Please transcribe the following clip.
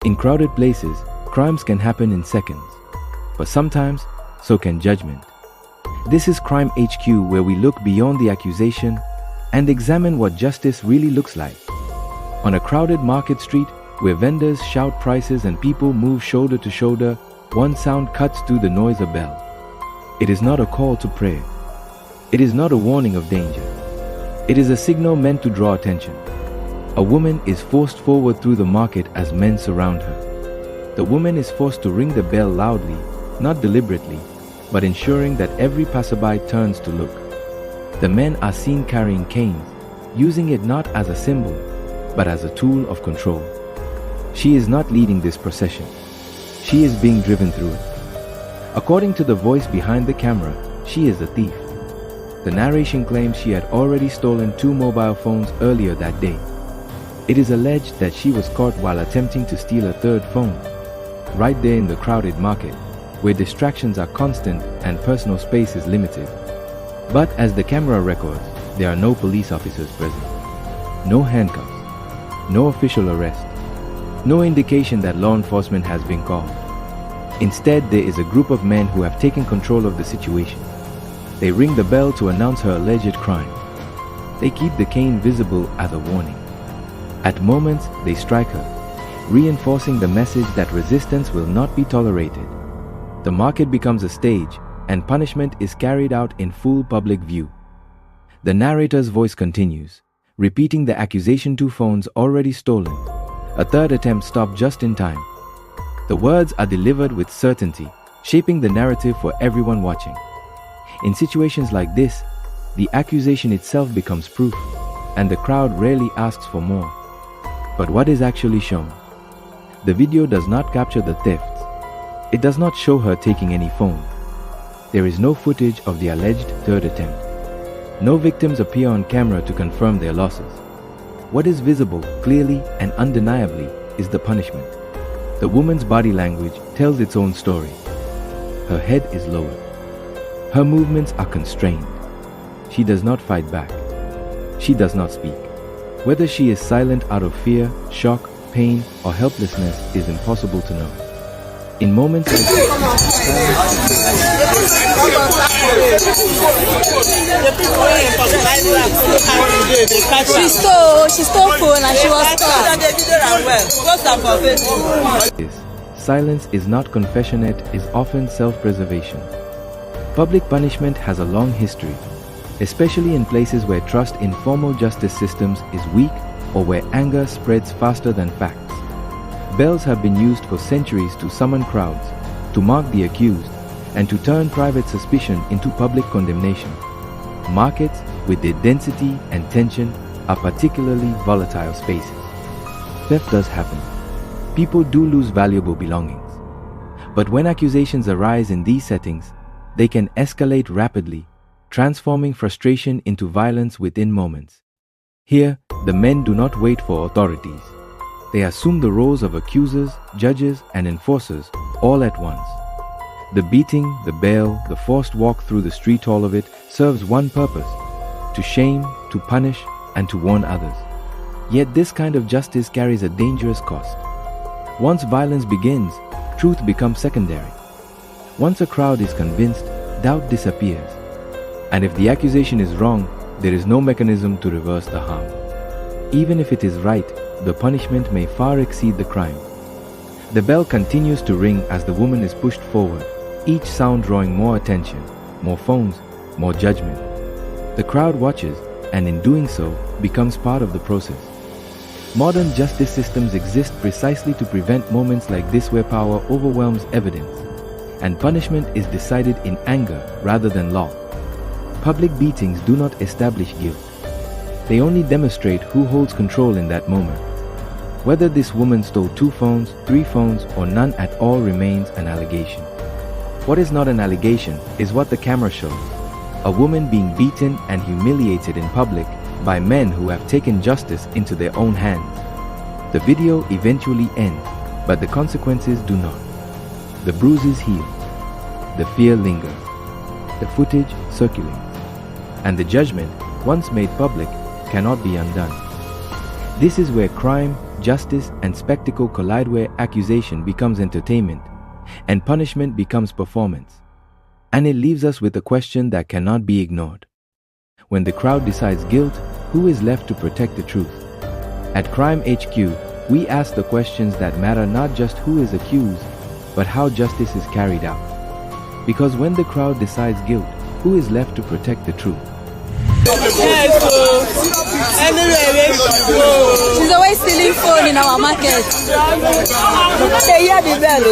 In crowded places, crimes can happen in seconds. But sometimes, so can judgment. This is Crime HQ, where we look beyond the accusation and examine what justice really looks like. On a crowded market street, where vendors shout prices and people move shoulder to shoulder, one sound cuts through the noise: a bell. It is not a call to prayer. It is not a warning of danger. It is a signal meant to draw attention. A woman is forced forward through the market as men surround her. The woman is forced to ring the bell loudly, not deliberately, but ensuring that every passerby turns to look. The men are seen carrying canes, using it not as a symbol, but as a tool of control. She is not leading this procession. She is being driven through it. According to the voice behind the camera, she is a thief. The narration claims she had already stolen 2 mobile phones earlier that day. It is alleged that she was caught while attempting to steal a 3rd phone, right there in the crowded market, where distractions are constant and personal space is limited. But as the camera records, there are no police officers present. No handcuffs. No official arrest. No indication that law enforcement has been called. Instead, there is a group of men who have taken control of the situation. They ring the bell to announce her alleged crime. They keep the cane visible as a warning. At moments, they strike her, reinforcing the message that resistance will not be tolerated. The market becomes a stage, and punishment is carried out in full public view. The narrator's voice continues, repeating the accusation: 2 phones already stolen. A 3rd attempt stopped just in time. The words are delivered with certainty, shaping the narrative for everyone watching. In situations like this, the accusation itself becomes proof, and the crowd rarely asks for more. But what is actually shown? The video does not capture the thefts. It does not show her taking any phone. There is no footage of the alleged 3rd attempt. No victims appear on camera to confirm their losses. What is visible, clearly and undeniably, is the punishment. The woman's body language tells its own story. Her head is lowered. Her movements are constrained. She does not fight back. She does not speak. Whether she is silent out of fear, shock, pain, or helplessness is impossible to know. In moments like this, she stole phone and she was stolen. Silence is not confessionate, is often self-preservation. Public punishment has a long history, especially in places where trust in formal justice systems is weak or where anger spreads faster than facts. Bells have been used for centuries to summon crowds, to mark the accused, and to turn private suspicion into public condemnation. Markets, with their density and tension, are particularly volatile spaces. Theft does happen. People do lose valuable belongings. But when accusations arise in these settings, they can escalate rapidly, transforming frustration into violence within moments. Here, the men do not wait for authorities. They assume the roles of accusers, judges, and enforcers all at once. The beating, the bell, the forced walk through the street, all of it serves one purpose: to shame, to punish, and to warn others. Yet this kind of justice carries a dangerous cost. Once violence begins, truth becomes secondary. Once a crowd is convinced, doubt disappears. And if the accusation is wrong, there is no mechanism to reverse the harm. Even if it is right, the punishment may far exceed the crime. The bell continues to ring as the woman is pushed forward, each sound drawing more attention, more phones, more judgment. The crowd watches, and in doing so, becomes part of the process. Modern justice systems exist precisely to prevent moments like this where power overwhelms evidence, and punishment is decided in anger rather than law. Public beatings do not establish guilt. They only demonstrate who holds control in that moment. Whether this woman stole 2 phones, 3 phones, or none at all remains an allegation. What is not an allegation is what the camera shows: a woman being beaten and humiliated in public by men who have taken justice into their own hands. The video eventually ends, but the consequences do not. The bruises heal. The fear lingers. The footage circulates. And the judgment, once made public, cannot be undone. This is where crime, justice, and spectacle collide, where accusation becomes entertainment and punishment becomes performance. And it leaves us with a question that cannot be ignored. When the crowd decides guilt, who is left to protect the truth? At Crime HQ, we ask the questions that matter, not just who is accused, but how justice is carried out. Because when the crowd decides guilt, who is left to protect the truth? She's always stealing phone in our market. Say, yeah, the bell.